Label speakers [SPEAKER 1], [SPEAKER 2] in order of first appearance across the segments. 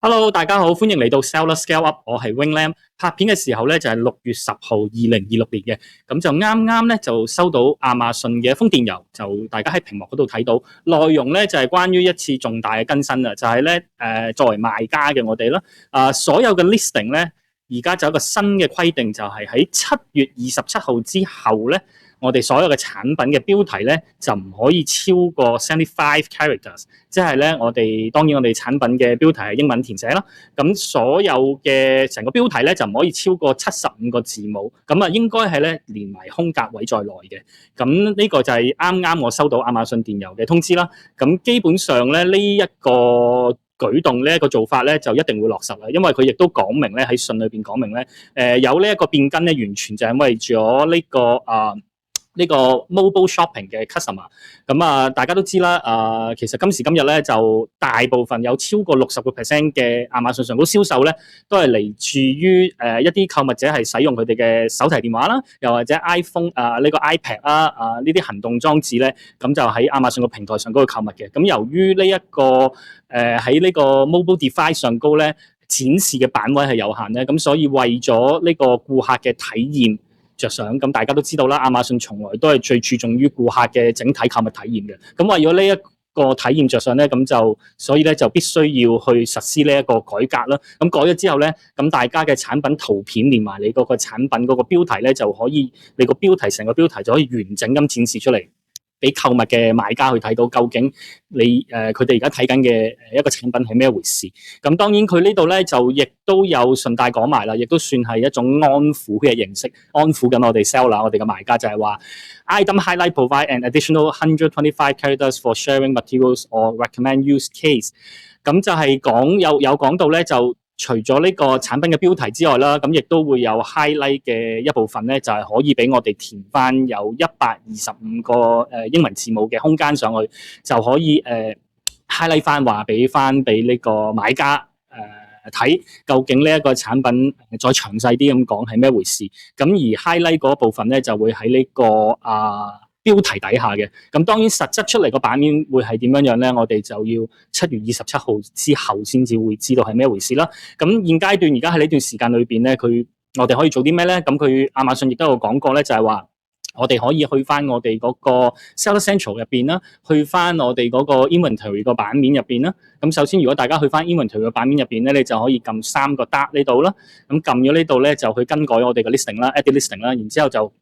[SPEAKER 1] Hello，大家好，歡迎嚟到 Seller Scale Up，我係 Wing Lam。拍片嘅時候咧就係6月10號2026年嘅，咁就啱啱咧就收到亞馬遜嘅一封電郵，就大家喺屏幕嗰度睇到內容咧就係關於一次重大嘅更新啊，就係咧作為賣家嘅我哋啦，所有嘅 listing 咧而家就有一個新嘅規定，就係喺7月27號之後咧。我哋所有嘅產品嘅標題咧就唔可以超過75 characters， 即係咧當然我哋產品嘅標題係英文填寫啦，咁所有嘅成個標題咧就唔可以超過75個字母，咁啊應該係咧連埋空格位在內嘅。咁呢個就係啱啱我收到亞馬遜電郵嘅通知啦。咁基本上咧呢一個舉動呢一個做法咧就一定會落實啦，因為佢亦都講明咧喺信裏邊講明咧，有呢一個變更咧完全就係為咗呢個 mobile shopping 嘅 customer， 咁大家都知啦，其實今時今日咧就大部分有超過60% 嘅亞馬遜上高銷售咧，都係嚟自於一啲購物者係使用佢哋嘅手提電話啦，又或者 iPhone 呢個 iPad 啦，呢啲行動裝置咧，咁就喺亞馬遜個平台上高去購物嘅。咁由於呢一個喺呢個 mobile device 上高咧展示嘅版位係有限咧，咁所以為咗呢個顧客嘅體驗着想，咁大家都知道啦，亞馬遜從來都係最注重於顧客嘅整體購物體驗嘅。咁為咗呢一個體驗着想咧，所以咧就必須要去實施呢一個改革啦。咁改咗之後咧，咁大家嘅產品圖片連埋你嗰個產品嗰個標題咧，就可以你個標題成個標題就可以完整咁展示出嚟，俾購物嘅買家去睇到究竟佢哋而家睇緊嘅一個產品係咩回事。咁當然佢呢度咧就亦都有順帶講埋啦，亦都算係一種安撫嘅形式，安撫緊我哋 seller 我哋嘅賣家，就係話 item highlight provide an additional 125 characters for sharing materials or recommend use case。咁就係有講到咧就。除咗呢個產品嘅標題之外啦，咁亦都會有 highlight 嘅一部分咧，就係可以俾我哋填翻有125個英文字母嘅空間上去，就可以highlight 翻話俾呢個買家睇究竟呢一個產品再詳細啲咁講係咩回事。咁而 highlight 嗰部分咧就會喺呢個標題底下嘅，咁當然實質出嚟個版面會係點樣咧？我哋就要7月27號之後先至會知道係咩回事啦。咁現階段而家喺呢段時間裏邊咧，我哋可以做啲咩咧？咁亞馬遜亦都有講過咧，就係話我哋可以去翻我哋嗰個 Seller Central 入邊啦，去翻我哋嗰個 Inventory 個版面入邊啦。咁首先如果大家去翻 Inventory 個版面入邊咧，你就可以撳3個 dot 呢度啦。咁撳咗呢度咧，就去更改我哋嘅 listing 啦 ，edit listing 啦，然之後就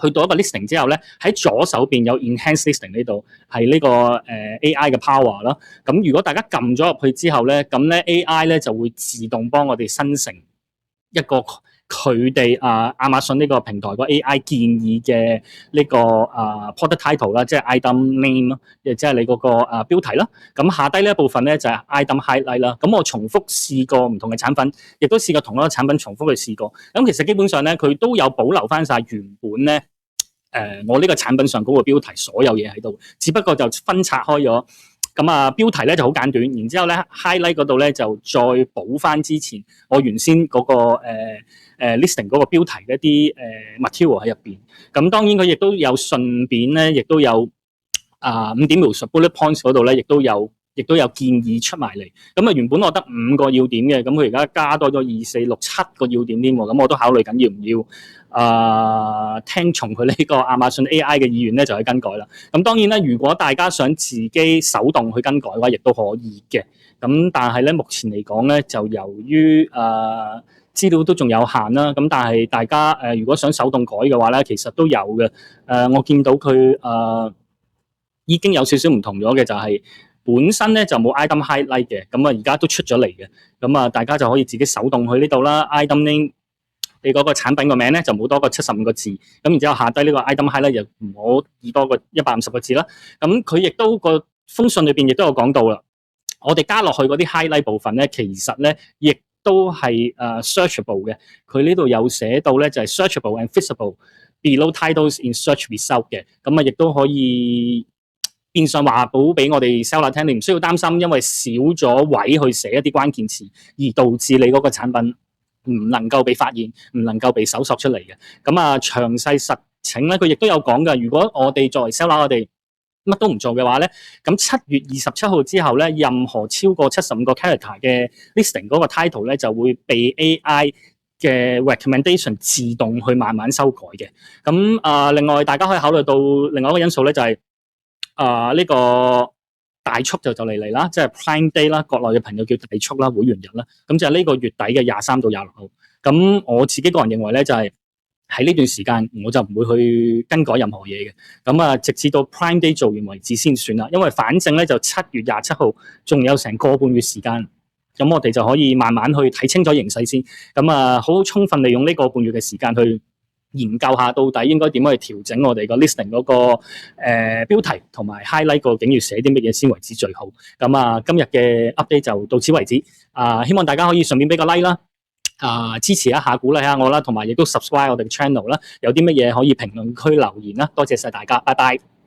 [SPEAKER 1] 去到一個 listing 之後咧，喺左手邊有 enhance listing 呢度，係呢個AI 嘅 power 啦。咁如果大家撳咗入去之後咧，咁咧 AI 咧就會自動幫我哋生成一個佢哋亞馬遜呢個平台個 AI 建議嘅呢個product title 啦，即係 item name 啦，亦即係你嗰個標題啦。咁下低呢一部分咧就係 item highlight 啦。咁我重複試過唔同嘅產品，亦都試過同一個產品重複去試過。咁其實基本上咧，佢都有保留翻晒原本咧我呢個產品上嗰個標題所有嘢喺度，只不過就分拆開咗。咁標題咧就好簡短，然之後咧 highlight 嗰度咧就再補翻之前我原先嗰個listing 嗰個標題嘅一啲material喺入邊。咁當然佢亦都有順便咧，亦都有5點描述 bullet points 嗰度咧，亦都有建議出埋嚟。咁原本我得5個要點嘅，咁佢而家加多咗2、4、6、7個要點添喎。咁我都考慮緊要唔要聽從佢呢個亞馬遜 AI 嘅意願咧，就去更改啦。咁當然啦，如果大家想自己手動去更改嘅話，亦都可以嘅。咁但係咧，目前嚟講咧，就由於資料都仲有限啦。咁但係大家如果想手動改嘅話咧，其實都有嘅。我見到佢已經有少少唔同咗嘅，就係本身咧就冇 item highlight 嘅，咁而家都出咗嚟嘅。咁大家就可以自己手動去呢度啦。item name 你嗰個產品個名咧就冇多過75個字，咁然之後下低呢個 item highlight 又唔可以多過150個字啦。咁佢亦都個封信裏邊亦都有講到啦。我哋加落去嗰啲 highlight 部分咧，其實咧亦都係searchable 嘅。佢呢度有寫到咧就係 searchable and visible below titles in search result 嘅。咁亦都可以變相話俾我哋 seller 聽，你唔需要擔心，因為少咗位去寫一啲關鍵詞，而導致你嗰個產品唔能夠被發現，唔能夠被搜索出嚟嘅。咁詳細實情咧，佢亦都有講㗎。如果我哋作為 seller，我哋乜都唔做嘅話咧，咁7月27號之後咧，任何超過75個 character 嘅 listing 嗰個 title 咧就會被 AI 嘅 recommendation 自動去慢慢修改嘅。咁另外大家可以考慮到另外一個因素咧，就係呢個大促就嚟啦，即係 Prime Day 啦，國內嘅朋友叫大促啦，會員日啦。咁就係呢個月底嘅23到26號。咁我自己個人認為咧，就係喺呢段時間我就唔會去更改任何嘢嘅。咁直至到 Prime Day 做完為止先算啦。因為反正咧就7月27號仲有成個半月時間。咁我哋就可以慢慢去睇清楚形勢先，咁好充分利用呢個半月嘅時間去研究下到底應該點樣去調整我哋個 listing 嗰個標題同埋 highlight 究竟要寫啲乜嘢先為之最好。咁今日嘅 update 就到此為止。希望大家可以順便俾個 like 啦，支持一下鼓勵下我啦，同埋亦都 subscribe 我哋嘅 channel 啦。有啲乜嘢可以評論區留言啦，多謝晒大家，拜拜。